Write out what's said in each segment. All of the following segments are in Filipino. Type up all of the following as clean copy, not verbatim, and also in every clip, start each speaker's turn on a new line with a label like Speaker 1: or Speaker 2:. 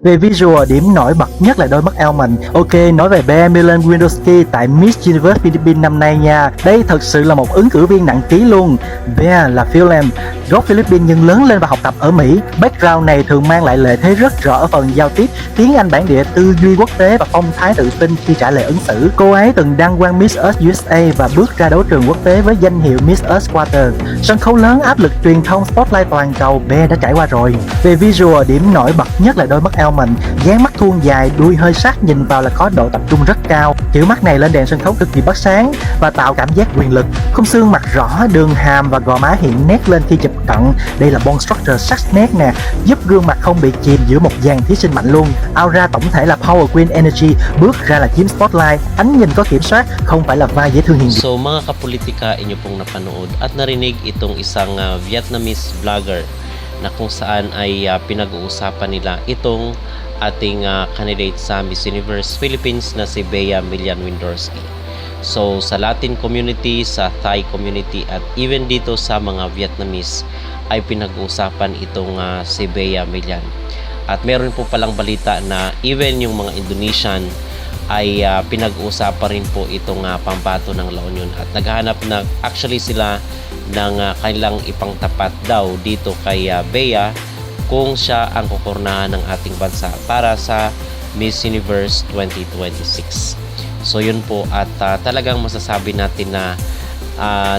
Speaker 1: Về visual, điểm nổi bật nhất là đôi mắt almond. Ok, nói về Bea Milan Windowski tại Miss Universe Philippines năm nay nha. Đây thật sự là một ứng cử viên nặng ký luôn. Bea là phiêu lam, gốc Philippines nhưng lớn lên và học tập ở Mỹ. Background này thường mang lại lợi thế rất rõ ở phần giao tiếp, tiếng Anh bản địa, tư duy quốc tế và phong thái tự tin khi trả lời ứng xử. Cô ấy từng đăng quang Miss Earth USA và bước ra đấu trường quốc tế với danh hiệu Miss Earth Quarter. Sân khấu lớn, áp lực truyền thông, spotlight toàn cầu, Bea đã trải qua rồi. Về visual, điểm nổi bật nhất là đôi mắt almond, dáng mắt thuôn dài, đuôi hơi sắc, nhìn vào là có độ tập trung rất cao. Kiểu mắt này lên đèn sân khấu cực kỳ bắt sáng và tạo cảm giác quyền lực. Khung xương mặt rõ, đường hàm và gò má hiện nét lên khi chụp cận. Đây là bone structure sắc nét nè, giúp gương mặt không bị chìm giữa một dàn thí sinh mạnh luôn. Aura tổng thể là Power Queen Energy, bước ra là chiếm spotlight, ánh nhìn có kiểm soát, không phải là vai dễ thương hiền.
Speaker 2: So mga kapolitika, inyo pong napanood at narinig itong isang Vietnamese vlogger na kung saan ay pinag-uusapan nila itong ating candidate sa Miss Universe Philippines na si Bea Milian Windowski. So sa Latin community, sa Thai community at even dito sa mga Vietnamese ay pinag-uusapan itong si Bea Milian. At meron po palang balita na even yung mga Indonesian ay pinag-uusapan rin po itong pambato ng La Union at naghahanap na actually sila ng kanilang ipangtapat daw dito kay Bea kung siya ang kukurnahan ng ating bansa para sa Miss Universe 2026. So yun po at talagang masasabi natin na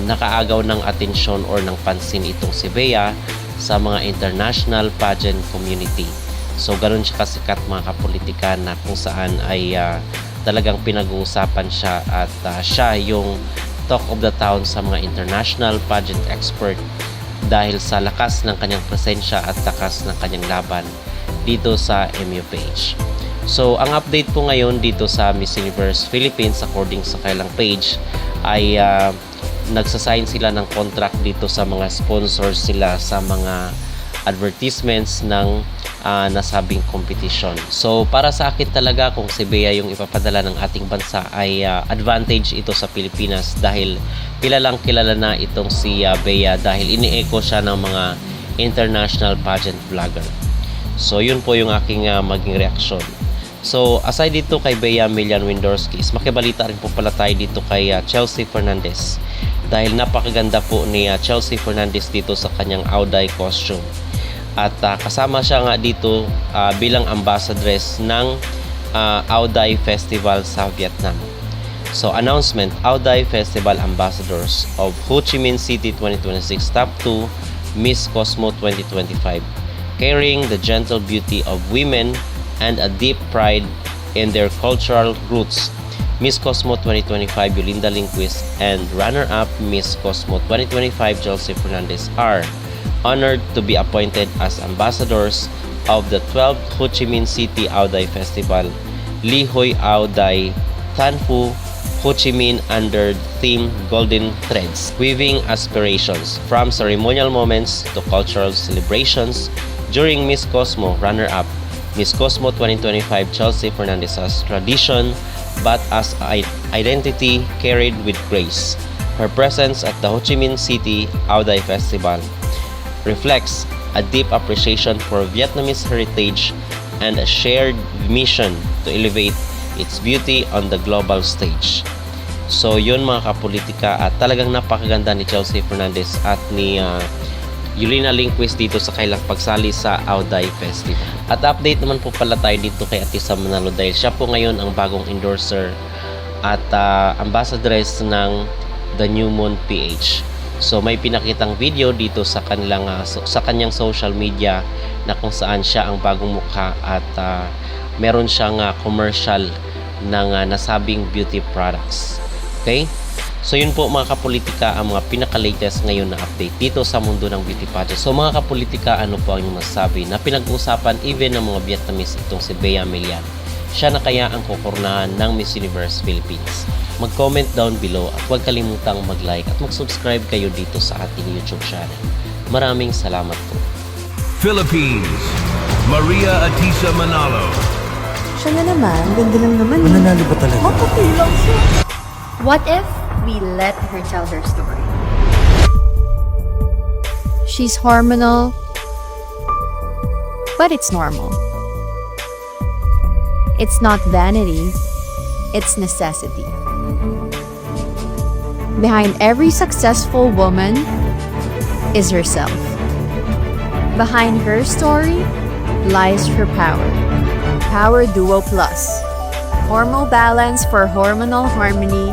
Speaker 2: nakaagaw ng atensyon or ng pansin itong si Bea sa mga international pageant community. So ganun siya kasikat mga kapolitika na kung saan ay talagang pinag-uusapan siya at siya yung talk of the town sa mga international pageant expert dahil sa lakas ng kanyang presensya at lakas ng kanyang laban dito sa MUPH. So ang update po ngayon dito sa Miss Universe Philippines according sa kailang page ay nagsasign sila ng contract dito sa mga sponsors sila sa mga advertisements ng nasabing competition. So para sa akin talaga kung si Bea yung ipapadala ng ating bansa ay advantage ito sa Pilipinas dahil kilalang kilala na itong si Bea dahil ini-echo siya ng mga international pageant vlogger. So yun po yung aking maging reaksyon. So aside dito kay Bea Milian Windowski, makibalita rin po pala tayo dito kay Chelsea Fernandez dahil napakaganda po ni Chelsea Fernandez dito sa kanyang Auday costume. At kasama siya nga dito bilang ambassadress ng Auday Festival sa Vietnam. So announcement, Auday Festival Ambassadors of Ho Chi Minh City 2026 Top 2 Miss Cosmo 2025, carrying the gentle beauty of women and a deep pride in their cultural roots. Miss Cosmo 2025 Yolinda Lindquist and runner-up Miss Cosmo 2025 Chelsea Fernandez are honored to be appointed as ambassadors of the 12th Ho Chi Minh City Auday Festival, Li Hoi Auday Tan Phu Ho Chi Minh under the theme Golden Threads, weaving aspirations from ceremonial moments to cultural celebrations. During Miss Cosmo runner-up, Miss Cosmo 2025 Chelsea Fernandez's tradition but as identity carried with grace. Her presence at the Ho Chi Minh City Auday Festival reflects a deep appreciation for Vietnamese heritage and a shared mission to elevate its beauty on the global stage. So yun mga kapolitika at talagang napakaganda ni Chelsea Fernandez at ni Yulina Lindquist dito sa kailang pagsali sa Auday Festival. At update naman po pala tayo dito kay Atisa Manalo dahil siya po ngayon ang bagong endorser at ambassadress ng The New Moon PH. So may pinakitang video dito sa kanilang sa kanyang social media na kung saan siya ang bagong mukha at meron siyang commercial ng nasabing beauty products. Okay? So yun po mga kapolitika ang mga pinaka-latest ngayon na update dito sa mundo ng beauty pageant. So mga kapolitika, ano po ang inyong masasabi na pinag-uusapan even ng mga Vietnamese itong si Bea Milian? Siya na kaya ang kukurnahan ng Miss Universe Philippines? Mag-comment down below at huwag kalimutang mag-like at mag-subscribe kayo dito sa ating YouTube channel. Maraming salamat po.
Speaker 3: Philippines, Maria Atisa Manalo.
Speaker 4: Siya na naman, ganda lang naman.
Speaker 1: Mananalo ba talaga?
Speaker 4: Maputi lang siya.
Speaker 5: What if we let her tell her story?
Speaker 6: She's hormonal, but it's normal. It's not vanity, it's necessity. Behind every successful woman is herself. Behind her story lies her power. Power Duo Plus. Hormonal balance for hormonal harmony,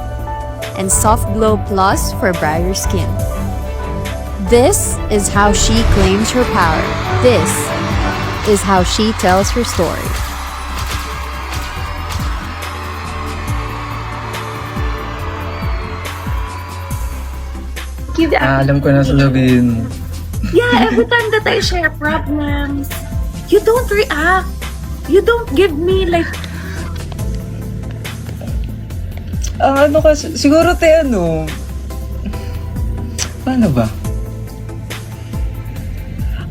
Speaker 6: and Soft Glow Plus for brighter skin. This is how she claims her power. This is how she tells her story.
Speaker 7: Alam ko na sasabihin mo.
Speaker 8: Yeah, every time that I share problems, you don't react. You don't give me like,
Speaker 7: Ano kasi, siguro paano ba?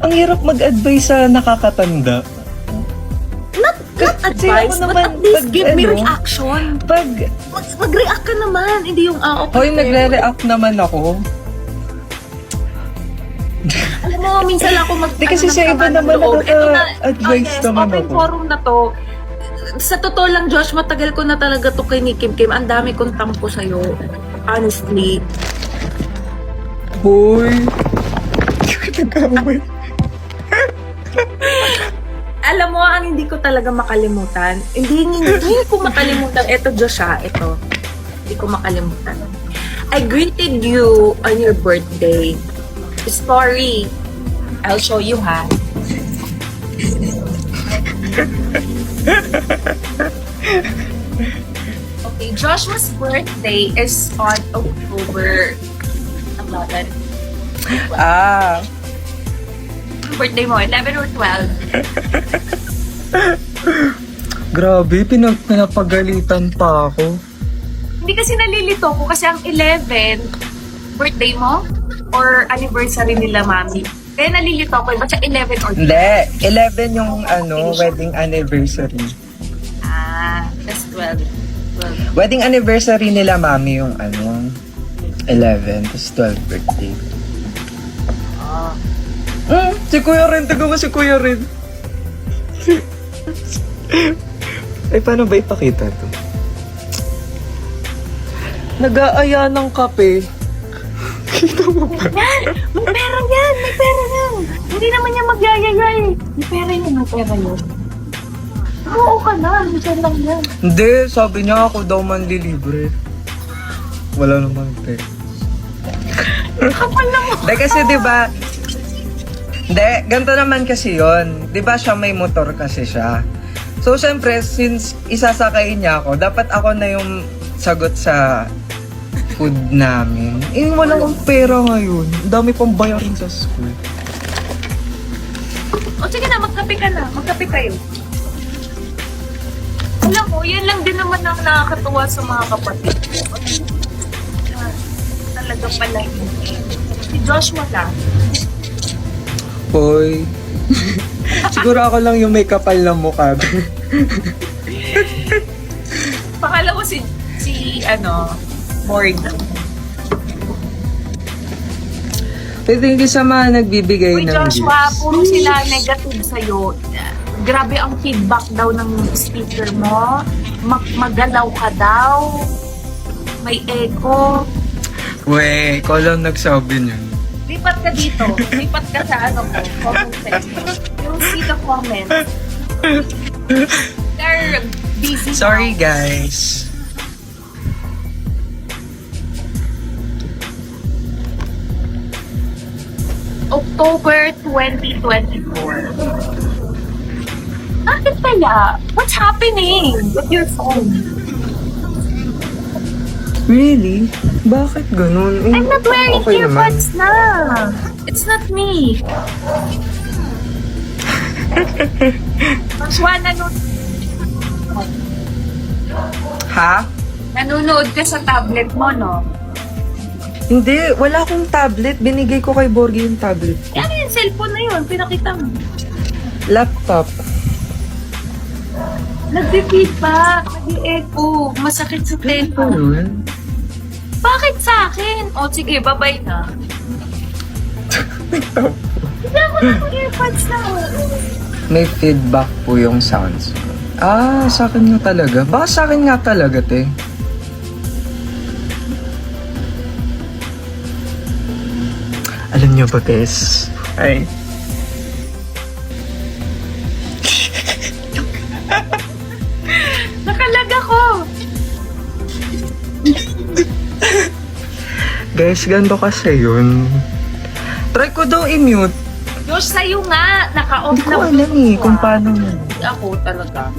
Speaker 7: Ang hirap mag-advise sa nakakatanda.
Speaker 8: not
Speaker 7: Kasi
Speaker 8: advice,
Speaker 7: ako
Speaker 8: but
Speaker 7: naman,
Speaker 8: at least
Speaker 7: pag
Speaker 8: give me
Speaker 7: ano,
Speaker 8: reaction.
Speaker 7: Pag,
Speaker 8: Mag-react ka naman, hindi yung okay.
Speaker 7: hoy, nagre-react naman ako.
Speaker 8: Alam mo, minsan lang ako
Speaker 7: Di kasi sa iba naman nakaka-advise naman
Speaker 8: open
Speaker 7: ako.
Speaker 8: forum na to. Sa totoo lang, Josh, matagal ko na talaga to kay ni Kim Kim. Ang dami kong tampo sa'yo. Honestly.
Speaker 7: Hoy. Nagkamay.
Speaker 8: Alam mo, ang hindi ko talaga makalimutan. Hindi ko makalimutan. Ito, Josh, ito. Hindi ko makalimutan. I greeted you on your birthday. Story. I'll show you, ha? Okay, Joshua's birthday is on October 11.
Speaker 7: Ah.
Speaker 8: Birthday mo, 11 or 12?
Speaker 7: Grabe, pinapagalitan pa ako.
Speaker 8: Hindi kasi nalilito ko kasi ang 11, birthday mo? Or anniversary nila, mami? Kaya nalilito ko, ba't siya 11 or 12?
Speaker 7: Hindi, 11 yung wedding anniversary.
Speaker 8: Ah, that's 12. 12.
Speaker 7: Wedding anniversary nila mami yung 11, tapos 12 birthday. Si Kuya Rin, taga mo si Kuya Rin. Ay, paano ba ipakita to? Nag-aaya ng kape. Kita mo ba?
Speaker 8: Yan! May pera yan! May pera yan! Hindi naman niya magyayayay. May pera yan, may pera yan. Oo ka na, dyan lang yan.
Speaker 7: Hindi, sabi niya ako daw manlilibre. Wala naman te.
Speaker 8: Kapal naman.
Speaker 7: Hindi kasi diba, hindi, ganito naman kasi yon. Diba siya may motor kasi siya. So syempre, since isasakay niya ako, dapat ako na yung sagot sa food namin. Eh, wala akong pera ngayon. Ang dami pang bayarin sa school.
Speaker 8: O sige na, magkape ka na. Magkape kayo. Alam mo, yan lang din naman ang nakakatuwa sa mga kapatid ko. Talaga pala hindi. Si Joshua lang.
Speaker 7: Hoy. Siguro ako lang yung may kapal na mukha.
Speaker 8: Pakala ko si Morg.
Speaker 7: Thank you sa mga nagbibigay
Speaker 8: Uy,
Speaker 7: ng
Speaker 8: Joshua,
Speaker 7: gifts.
Speaker 8: puro sila negative sa'yo. Grabe ang feedback daw ng speaker mo. Magalaw ka daw. May echo.
Speaker 7: Weh, ikaw lang nagsabi niyan.
Speaker 8: Lipat ka dito. Lipat ka sa comment section. You'll see the comments. They're busy.
Speaker 7: Sorry
Speaker 8: now.
Speaker 7: guys.
Speaker 8: October 2024. Bakit kaya? What's happening with your phone?
Speaker 7: Really? Bakit ganun?
Speaker 8: I'm not wearing
Speaker 7: okay naman.
Speaker 8: earbuds na. It's not me. Joshua,
Speaker 7: Ha?
Speaker 8: nanonood ka sa tablet mo, no?
Speaker 7: Hindi, wala akong tablet. Binigay ko kay Borgie yung tablet ko.
Speaker 8: Ano yung cellphone na yun? Pinakita mo.
Speaker 7: Laptop.
Speaker 8: Nag-feedback. Nag-echo. Masakit sa
Speaker 7: Ano
Speaker 8: cellphone.
Speaker 7: yun?
Speaker 8: Bakit sa akin? O, sige, babay na. Hindi ako ng earbuds na.
Speaker 7: May feedback po yung sounds. Ah, sa akin nga talaga. Baka sa akin nga talaga, te. Alam niyo ba, guys? Ay.
Speaker 8: Nakalag ako.
Speaker 7: Guys, ganito kasi yun. Try ko daw i-mute.
Speaker 8: Josh, sa'yo nga. Naka-off
Speaker 7: Hindi ko
Speaker 8: na.
Speaker 7: alam eh kung paano.
Speaker 8: Ako talaga.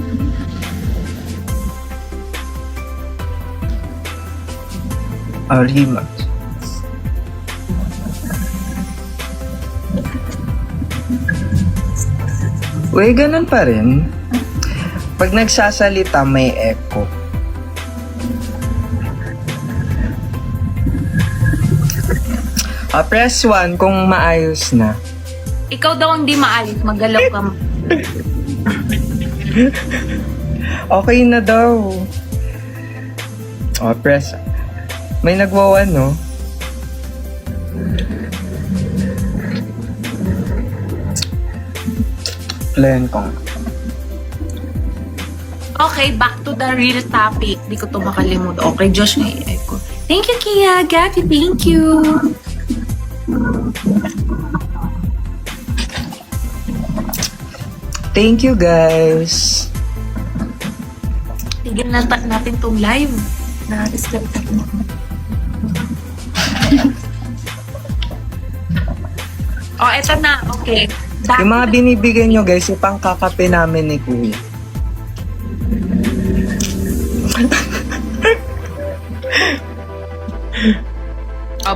Speaker 7: Arima. Uy, ganun pa rin. Pag nagsasalita, may echo. Press 1 kung maayos na.
Speaker 8: Ikaw daw hindi maalis. Magalaw ka.
Speaker 7: Okay na daw. Press. May nagwawan, no? Plan ko.
Speaker 8: Okay, back to the real topic. Di ko to makalimutan. Okay, Josh, may echo. Thank you, Kia. Gabby, thank you.
Speaker 7: Thank you, guys.
Speaker 8: Tigil na natin tong live. Na-disturb natin. Oh, eto na. Okay. Back
Speaker 7: Yung mga
Speaker 8: to the-
Speaker 7: binibigyan nyo, guys, ipang kakape namin ni Kuya.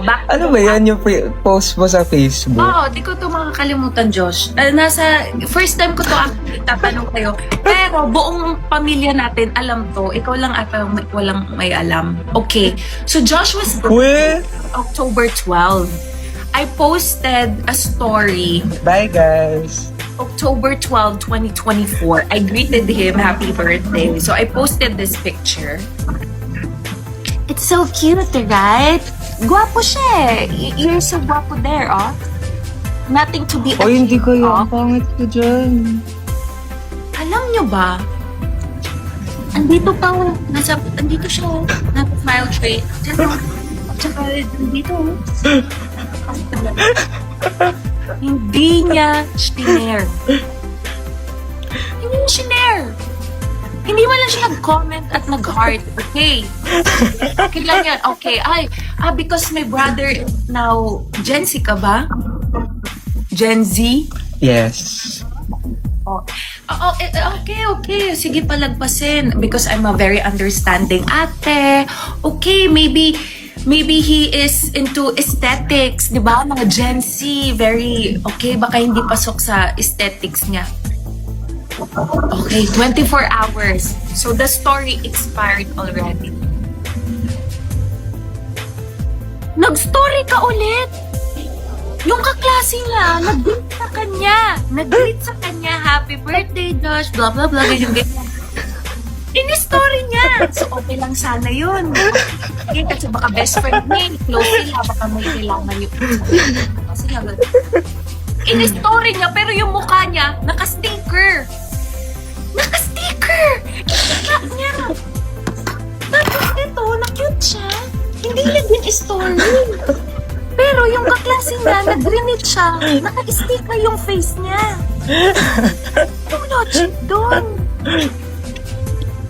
Speaker 8: back to
Speaker 7: Ano
Speaker 8: the-
Speaker 7: ba yan yung post mo sa Facebook?
Speaker 8: Oo, di ko to makakalimutan, Josh. First time ko to actually tatanong kayo. Pero buong pamilya natin alam to. Ikaw lang ata walang may alam. Okay. So Josh was born
Speaker 7: Uy!
Speaker 8: October 12. I posted a story
Speaker 7: Bye, guys.
Speaker 8: October 12, 2024. I greeted him, happy birthday. So I posted this picture. It's so cute, right? Gwapo siya eh. You're so gwapo there, oh. Nothing to be
Speaker 7: O, hindi ko
Speaker 8: ashamed
Speaker 7: yun.
Speaker 8: of.
Speaker 7: Ang pangit ko dyan.
Speaker 8: Alam nyo ba? Andito siya, oh. Nasa smile tray. Tsaka, andito, oh. Hindi niya shinare. Hindi niya shinare. Hindi man lang siya nag-comment at nag-heart. Okay. Okay lang yan. Okay. Because my brother now, Gen Z ka ba? Gen Z?
Speaker 7: Yes.
Speaker 8: Okay. Sige, palagpasin. Because I'm a very understanding ate. Okay, maybe he is into aesthetics, di ba? Mga Gen Z, very, okay, baka hindi pasok sa aesthetics niya. Okay, 24 hours. So the story expired already. Nag-story ka ulit! Yung kaklase niya, nag-greet sa kanya, happy birthday, Josh, blah, blah, blah, ganyan. In-story niya. So, okay lang sana yun. Okay, kasi baka best friend niya, close sila, baka may kailangan yun. Kasi in-story niya, pero yung mukha niya, naka-sticker. Naka-sticker! Ikita niya. Tapos ito, na-cute siya. Hindi niya din story. Pero yung kaklase niya, nag-grenade siya. Naka-sticker yung face niya. Yung logic doon.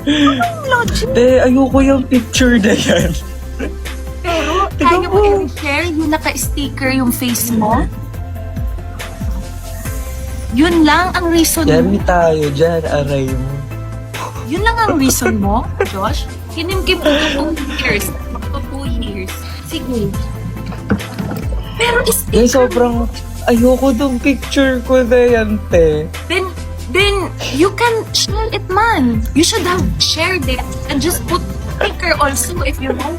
Speaker 8: Anong logic?
Speaker 7: Ayoko yung picture na yan.
Speaker 8: Pero, kaya mo i-share yung naka-sticker yung face mo? Yun lang ang reason
Speaker 7: Yari
Speaker 8: mo?
Speaker 7: tayo dyan, aray mo.
Speaker 8: Yun lang ang reason mo, Josh? Kinimkim mo 2 years. Magto 2 years. Sige. Pero
Speaker 7: Guys,
Speaker 8: sticker,
Speaker 7: sobrang ayoko dong picture ko na yan, te.
Speaker 8: then you can share it, man. You should have shared it and just put sticker also if you want